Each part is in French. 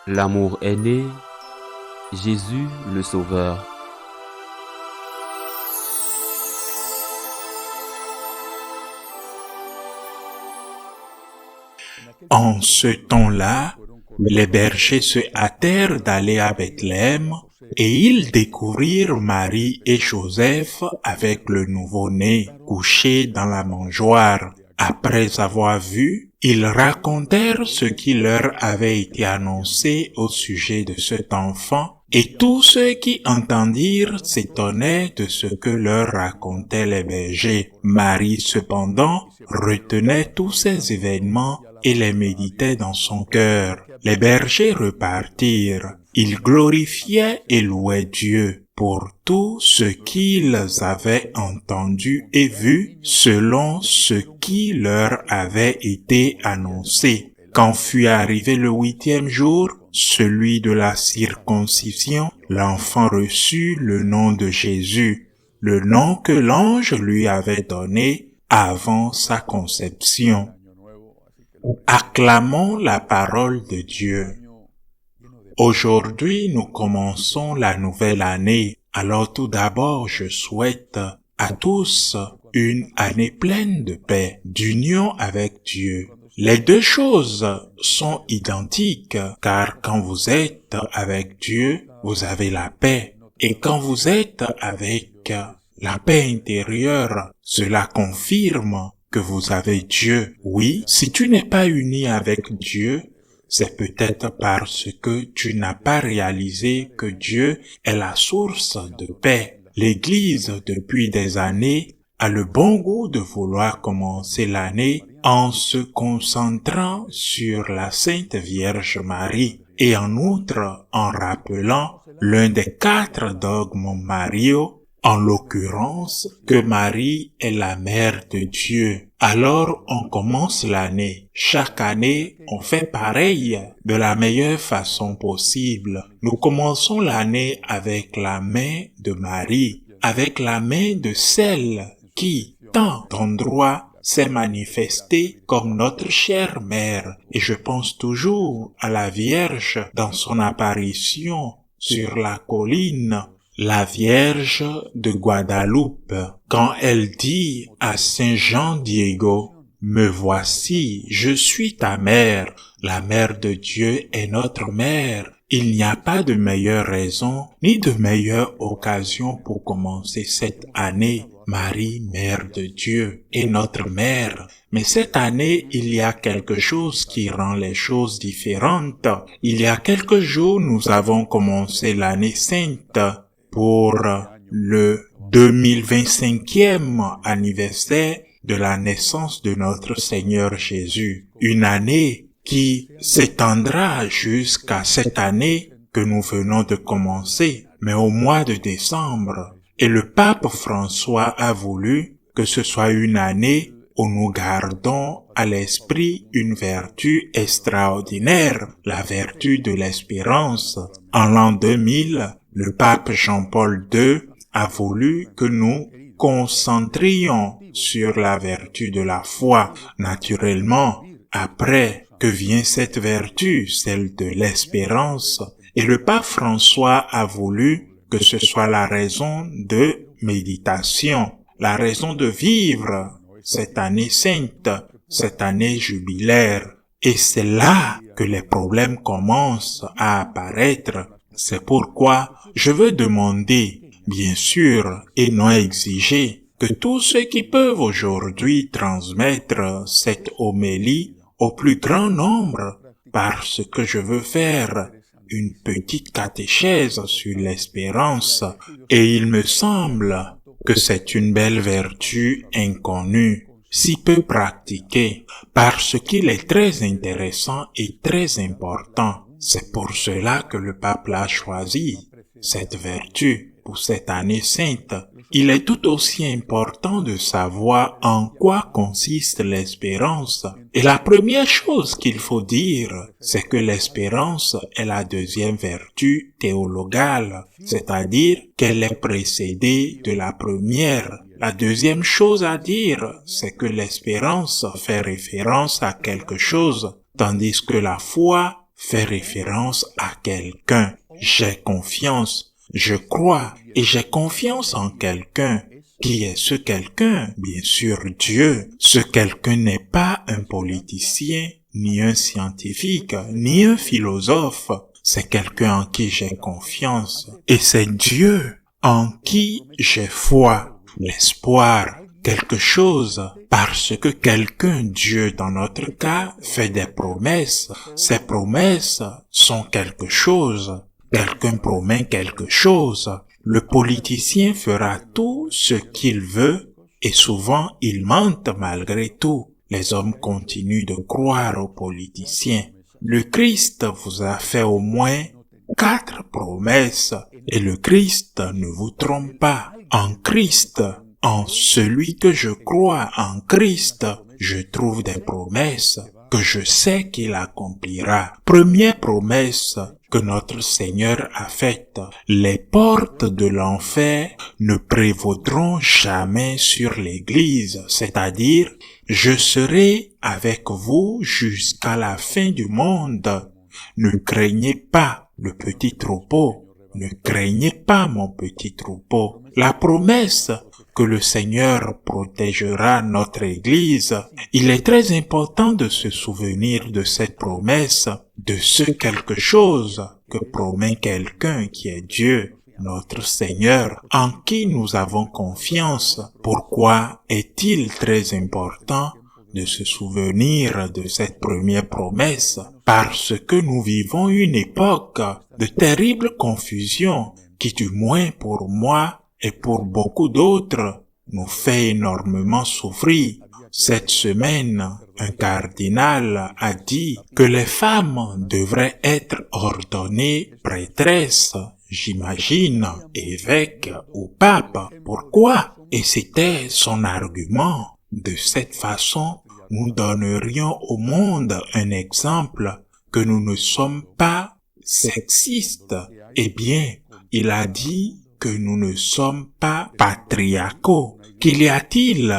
L'amour est né, Jésus le Sauveur. En ce temps-là, les bergers se hâtèrent d'aller à Bethléem et ils découvrirent Marie et Joseph avec le nouveau-né couché dans la mangeoire. Après avoir vu, ils racontèrent ce qui leur avait été annoncé au sujet de cet enfant, et tous ceux qui entendirent s'étonnaient de ce que leur racontaient les bergers. Marie, cependant, retenait tous ces événements et les méditait dans son cœur. Les bergers repartirent. Ils glorifiaient et louaient Dieu pour tout ce qu'ils avaient entendu et vu selon ce qui leur avait été annoncé. Quand fut arrivé le 8e jour, celui de la circoncision, l'enfant reçut le nom de Jésus, le nom que l'ange lui avait donné avant sa conception. Acclamons la parole de Dieu. Aujourd'hui, nous commençons la nouvelle année. Alors tout d'abord, je souhaite à tous une année pleine de paix, d'union avec Dieu. Les deux choses sont identiques, car quand vous êtes avec Dieu, vous avez la paix. Et quand vous êtes avec la paix intérieure, cela confirme que vous avez Dieu. Oui, si tu n'es pas uni avec Dieu, c'est peut-être parce que tu n'as pas réalisé que Dieu est la source de paix. L'Église, depuis des années, a le bon goût de vouloir commencer l'année en se concentrant sur la Sainte Vierge Marie et en outre en rappelant l'un des 4 dogmes mariaux, en l'occurrence que Marie est la mère de Dieu. Alors on commence l'année. Chaque année, on fait pareil de la meilleure façon possible. Nous commençons l'année avec la main de Marie, avec la main de celle qui, tant d'endroits, s'est manifestée comme notre chère mère. Et je pense toujours à la Vierge dans son apparition sur la colline, la Vierge de Guadeloupe, quand elle dit à Saint Jean Diego, « Me voici, je suis ta mère, la mère de Dieu est notre mère. » Il n'y a pas de meilleure raison, ni de meilleure occasion pour commencer cette année. Marie, mère de Dieu, est notre mère. Mais cette année, il y a quelque chose qui rend les choses différentes. Il y a quelques jours, nous avons commencé l'année sainte pour le 2025e anniversaire de la naissance de notre Seigneur Jésus. Une année qui s'étendra jusqu'à cette année que nous venons de commencer, mais au mois de décembre. Et le pape François a voulu que ce soit une année où nous gardons à l'esprit une vertu extraordinaire, la vertu de l'espérance. En l'an 2000, le pape Jean-Paul II a voulu que nous concentrions sur la vertu de la foi. Naturellement, après que vient cette vertu, celle de l'espérance, et le pape François a voulu que ce soit la raison de méditation, la raison de vivre cette année sainte, cette année jubilaire. Et c'est là que les problèmes commencent à apparaître. C'est pourquoi je veux demander, bien sûr, et non exiger, que tous ceux qui peuvent aujourd'hui transmettre cette homélie au plus grand nombre, parce que je veux faire une petite catéchèse sur l'espérance, et il me semble que c'est une belle vertu inconnue, si peu pratiquée, parce qu'il est très intéressant et très important. C'est pour cela que le pape l'a choisi, cette vertu, pour cette année sainte. Il est tout aussi important de savoir en quoi consiste l'espérance. Et la première chose qu'il faut dire, c'est que l'espérance est la deuxième vertu théologale, c'est-à-dire qu'elle est précédée de la première. La deuxième chose à dire, c'est que l'espérance fait référence à quelque chose, tandis que la foi fait référence à quelqu'un. J'ai confiance, je crois et j'ai confiance en quelqu'un. Qui est ce quelqu'un? Bien sûr, Dieu. Ce quelqu'un n'est pas un politicien, ni un scientifique, ni un philosophe. C'est quelqu'un en qui j'ai confiance. Et c'est Dieu en qui j'ai foi, l'espoir, quelque chose. Parce que quelqu'un, Dieu dans notre cas, fait des promesses. Ces promesses sont quelque chose. Quelqu'un promet quelque chose. Le politicien fera tout ce qu'il veut et souvent il mente malgré tout. Les hommes continuent de croire aux politiciens. Le Christ vous a fait au moins 4 promesses et le Christ ne vous trompe pas. En Christ, en celui que je crois en Christ, je trouve des promesses que je sais qu'il accomplira. Première promesse que notre Seigneur a faite, les portes de l'enfer ne prévaudront jamais sur l'Église, c'est-à-dire, je serai avec vous jusqu'à la fin du monde. Ne craignez pas le petit troupeau, ne craignez pas mon petit troupeau. La promesse que le Seigneur protégera notre Église, il est très important de se souvenir de cette promesse, de ce quelque chose que promet quelqu'un qui est Dieu, notre Seigneur, en qui nous avons confiance. Pourquoi est-il très important de se souvenir de cette première promesse? Parce que nous vivons une époque de terrible confusion qui, du moins pour moi, et pour beaucoup d'autres, nous fait énormément souffrir. Cette semaine, un cardinal a dit que les femmes devraient être ordonnées prêtresses, j'imagine, évêques ou papes. Pourquoi? Et c'était son argument. De cette façon, nous donnerions au monde un exemple que nous ne sommes pas sexistes. Eh bien, il a dit que nous ne sommes pas patriarcaux. Qu'il y a-t-il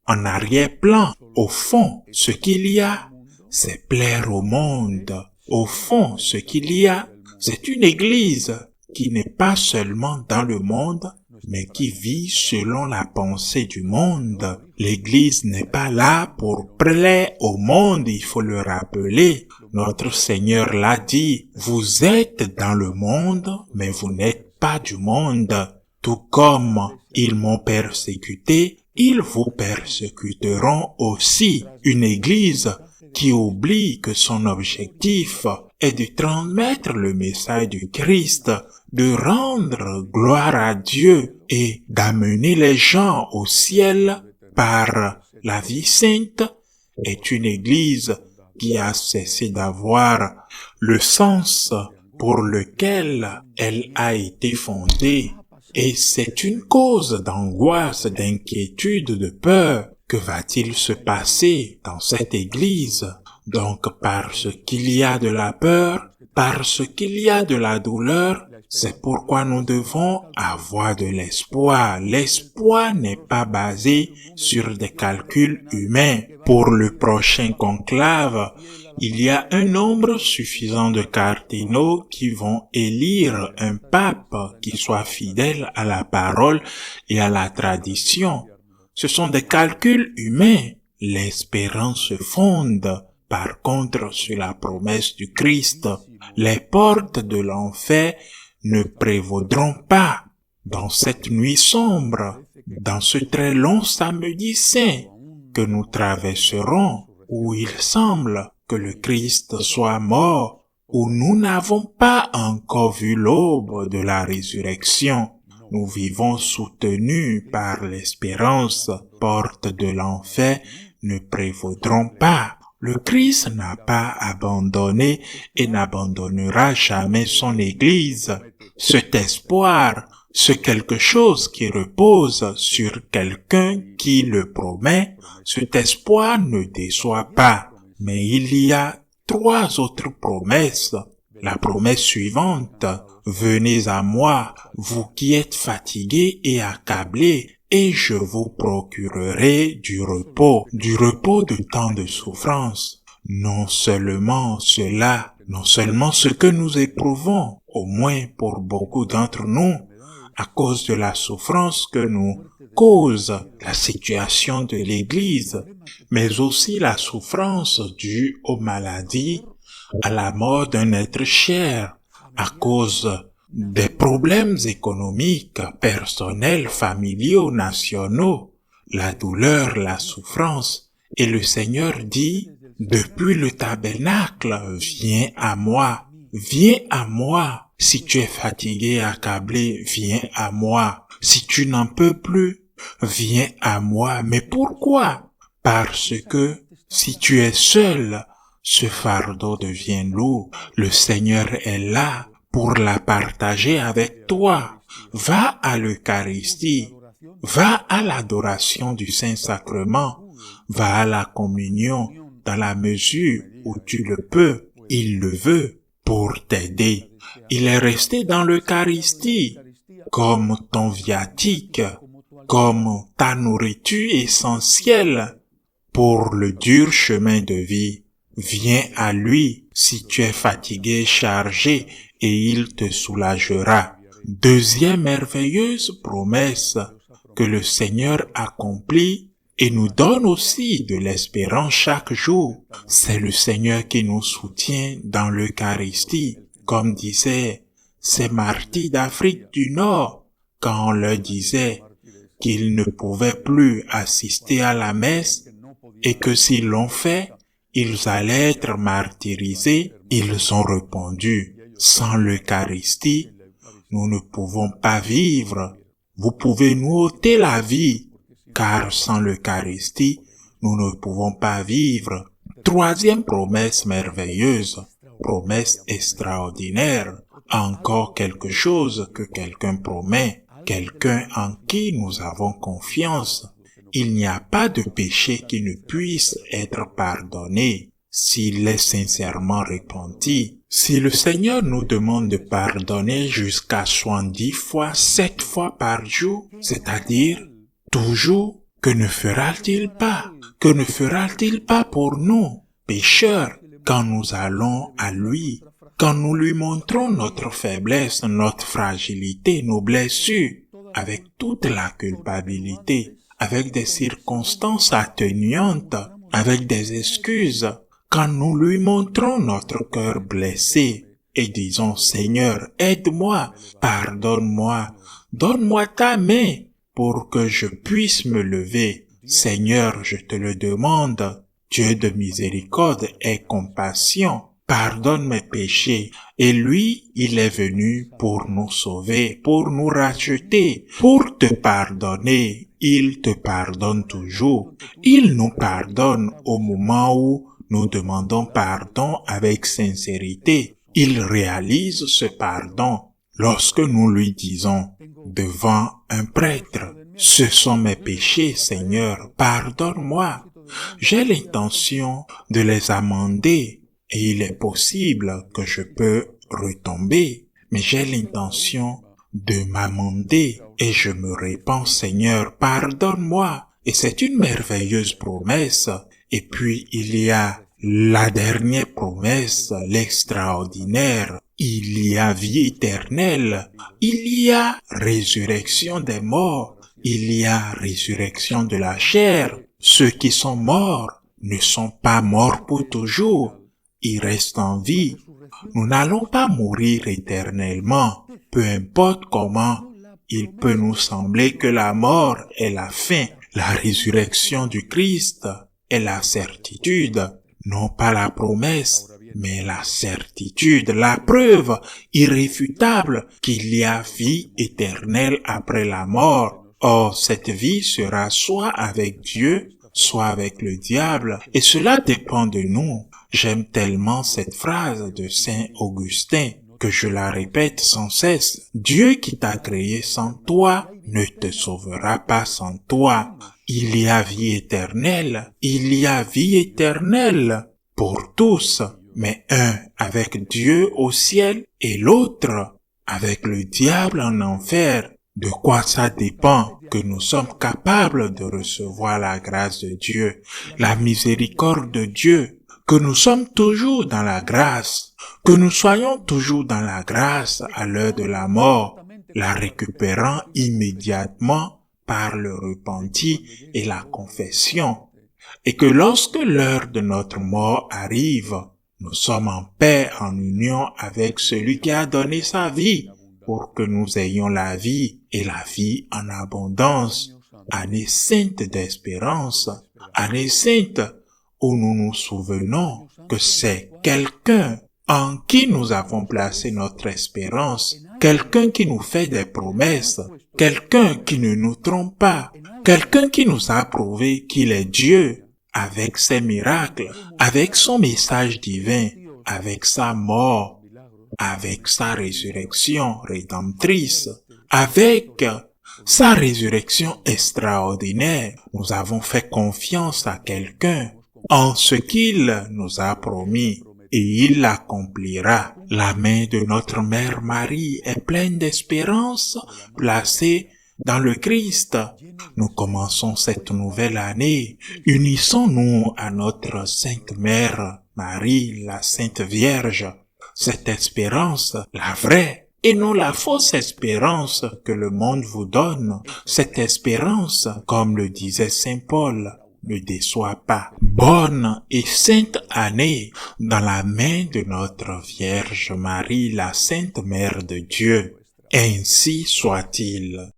en arrière-plan? Au fond, ce qu'il y a, c'est plaire au monde. Au fond, ce qu'il y a, c'est une église qui n'est pas seulement dans le monde, mais qui vit selon la pensée du monde. L'église n'est pas là pour plaire au monde, il faut le rappeler. Notre Seigneur l'a dit, vous êtes dans le monde, mais vous n'êtes pas du monde. Tout comme ils m'ont persécuté, ils vous persécuteront aussi. Une église qui oublie que son objectif est de transmettre le message du Christ, de rendre gloire à Dieu et d'amener les gens au ciel par la vie sainte, est une église qui a cessé d'avoir le sens pour lequel elle a été fondée. Et c'est une cause d'angoisse, d'inquiétude, de peur. Que va-t-il se passer dans cette église? Donc, parce qu'il y a de la peur, parce qu'il y a de la douleur, c'est pourquoi nous devons avoir de l'espoir. L'espoir n'est pas basé sur des calculs humains. Pour le prochain conclave, il y a un nombre suffisant de cardinaux qui vont élire un pape qui soit fidèle à la parole et à la tradition. Ce sont des calculs humains. L'espérance se fonde, par contre, sur la promesse du Christ. Les portes de l'enfer ne prévaudront pas dans cette nuit sombre, dans ce très long samedi saint que nous traverserons, où il semble que le Christ soit mort, où nous n'avons pas encore vu l'aube de la résurrection. Nous vivons soutenus par l'espérance. Portes de l'enfer ne prévaudront pas. Le Christ n'a pas abandonné et n'abandonnera jamais son Église. Cet espoir, ce quelque chose qui repose sur quelqu'un qui le promet, cet espoir ne déçoit pas. Mais il y a 3 autres promesses. La promesse suivante, venez à moi, vous qui êtes fatigués et accablés, et je vous procurerai du repos de tant de souffrance. Non seulement cela, Non seulement ce que nous éprouvons, au moins pour beaucoup d'entre nous, à cause de la souffrance que nous cause la situation de l'Église, mais aussi la souffrance due aux maladies, à la mort d'un être cher, à cause des problèmes économiques, personnels, familiaux, nationaux, la douleur, la souffrance. Et le Seigneur dit, depuis le tabernacle, viens à moi. Viens à moi. Si tu es fatigué, accablé, viens à moi. Si tu n'en peux plus, viens à moi. Mais pourquoi? Parce que si tu es seul, ce fardeau devient lourd. Le Seigneur est là pour la partager avec toi. Va à l'Eucharistie. Va à l'adoration du Saint-Sacrement. Va à la communion dans la mesure où tu le peux. Il le veut pour t'aider. Il est resté dans l'Eucharistie comme ton viatique, comme ta nourriture essentielle pour le dur chemin de vie. Viens à lui si tu es fatigué, chargé, et il te soulagera. Deuxième merveilleuse promesse que le Seigneur accomplit et nous donne aussi de l'espérance chaque jour. C'est le Seigneur qui nous soutient dans l'Eucharistie. Comme disaient ces martyrs d'Afrique du Nord, quand on leur disait qu'ils ne pouvaient plus assister à la messe et que s'ils l'ont fait, ils allaient être martyrisés, ils ont répondu, sans l'Eucharistie, nous ne pouvons pas vivre. Vous pouvez nous ôter la vie, car sans l'Eucharistie, nous ne pouvons pas vivre. Troisième promesse merveilleuse, promesse extraordinaire, encore quelque chose que quelqu'un promet, quelqu'un en qui nous avons confiance. Il n'y a pas de péché qui ne puisse être pardonné s'il est sincèrement repenti. Si le Seigneur nous demande de pardonner jusqu'à 70 fois, 7 fois par jour, c'est-à-dire toujours, que ne fera-t-il pas? Que ne fera-t-il pas pour nous, pécheurs, quand nous allons à lui, quand nous lui montrons notre faiblesse, notre fragilité, nos blessures, avec toute la culpabilité, avec des circonstances atténuantes, avec des excuses, quand nous lui montrons notre cœur blessé et disons, Seigneur, aide-moi, pardonne-moi, donne-moi ta main pour que je puisse me lever. Seigneur, je te le demande, Dieu de miséricorde et compassion, pardonne mes péchés. Et lui, il est venu pour nous sauver, pour nous racheter, pour te pardonner. Il te pardonne toujours. Il nous pardonne au moment où nous demandons pardon avec sincérité. Il réalise ce pardon lorsque nous lui disons devant un prêtre, ce sont mes péchés, Seigneur, pardonne-moi. J'ai l'intention de les amender et il est possible que je peux retomber, mais j'ai l'intention de m'amender et je me répands, Seigneur, pardonne-moi. Et c'est une merveilleuse promesse. Et puis il y a la dernière promesse, l'extraordinaire. Il y a vie éternelle. Il y a résurrection des morts. Il y a résurrection de la chair. Ceux qui sont morts ne sont pas morts pour toujours. Ils restent en vie. Nous n'allons pas mourir éternellement. Peu importe comment, il peut nous sembler que la mort est la fin. La résurrection du Christ est la certitude, non pas la promesse, mais la certitude, la preuve irréfutable qu'il y a vie éternelle après la mort. Or, cette vie sera soit avec Dieu, soit avec le diable, et cela dépend de nous. J'aime tellement cette phrase de Saint Augustin que je la répète sans cesse. Dieu qui t'a créé sans toi ne te sauvera pas sans toi. Il y a vie éternelle, il y a vie éternelle pour tous, mais un avec Dieu au ciel et l'autre avec le diable en enfer. De quoi ça dépend que nous sommes capables de recevoir la grâce de Dieu, la miséricorde de Dieu, que nous sommes toujours dans la grâce, Que nous soyons toujours dans la grâce à l'heure de la mort, la récupérant immédiatement par le repenti et la confession. Et que lorsque l'heure de notre mort arrive, nous sommes en paix, en union avec celui qui a donné sa vie pour que nous ayons la vie et la vie en abondance. Année sainte d'espérance, année sainte où nous nous souvenons que c'est quelqu'un en qui nous avons placé notre espérance, quelqu'un qui nous fait des promesses, quelqu'un qui ne nous trompe pas, quelqu'un qui nous a prouvé qu'il est Dieu, avec ses miracles, avec son message divin, avec sa mort, avec sa résurrection rédemptrice, avec sa résurrection extraordinaire. Nous avons fait confiance à quelqu'un en ce qu'il nous a promis et il l'accomplira. La main de notre Mère Marie est pleine d'espérance placée dans le Christ. Nous commençons cette nouvelle année. Unissons-nous à notre Sainte Mère Marie, la Sainte Vierge. Cette espérance, la vraie, et non la fausse espérance que le monde vous donne. Cette espérance, comme le disait Saint Paul, ne déçoit pas. Bonne et sainte année dans la main de notre Vierge Marie, la Sainte Mère de Dieu. Ainsi soit-il.